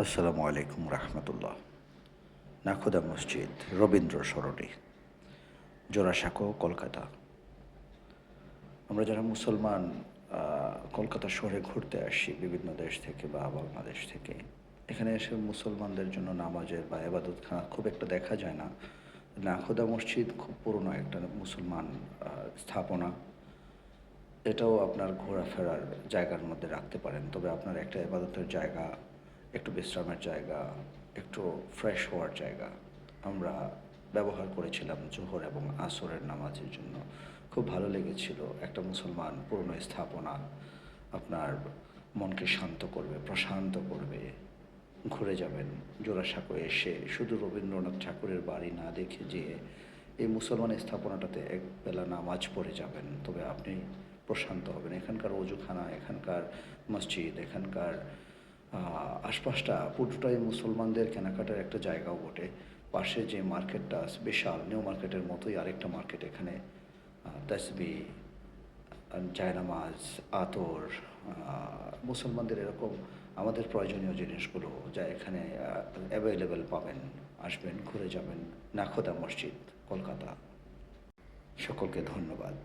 আসসালামু আলাইকুম রহমতুল্লাহ। নাখোদা মসজিদ, রবীন্দ্র সরণি, জোড়াসাঁকো, কলকাতা। আমরা যারা মুসলমান কলকাতা শহরে ঘুরতে আসি বিভিন্ন দেশ থেকে বা বাংলাদেশ থেকে, এখানে এসে মুসলমানদের জন্য নামাজের বা এবাদতখানা খুব একটা দেখা যায় না। নাখোদা মসজিদ খুব পুরনো একটা মুসলমান স্থাপনা। এটাও আপনার ঘোরাফেরার জায়গার মধ্যে রাখতে পারেন, তবে আপনার একটা ইবাদতের জায়গা, একটু বিশ্রামের জায়গা, একটু ফ্রেশ হওয়ার জায়গা আমরা ব্যবহার করেছিলাম জোহর এবং আসরের নামাজের জন্য। খুব ভালো লেগেছিল। একটা মুসলমান পুরনো স্থাপনা আপনার মনকে শান্ত করবে, প্রশান্ত করবে। ঘুরে যাবেন জোড়াসাঁকো এসে শুধু রবীন্দ্রনাথ ঠাকুরের বাড়ি না দেখে যেয়ে এই মুসলমান স্থাপনাটাতে একবেলা নামাজ পড়ে যাবেন, তবে আপনি প্রশান্ত হবেন। এখানকার অজুখানা, এখানকার মসজিদ, এখানকার আশপাশটা পুরোটাই মুসলমানদের কেনাকাটার একটা জায়গাও বটে। পাশে যে মার্কেটটা আছে, বিশাল নিউ মার্কেটের মতোই আরেকটা মার্কেট এখানে। তাসবি, জায়নামাজ, আতর, মুসলমানদের এরকম আমাদের প্রয়োজনীয় জিনিসগুলো যা এখানে অ্যাভেলেবেল পাবেন। আসবেন, ঘুরে যাবেন। নাখোদা মসজিদ, কলকাতা। সকলকে ধন্যবাদ।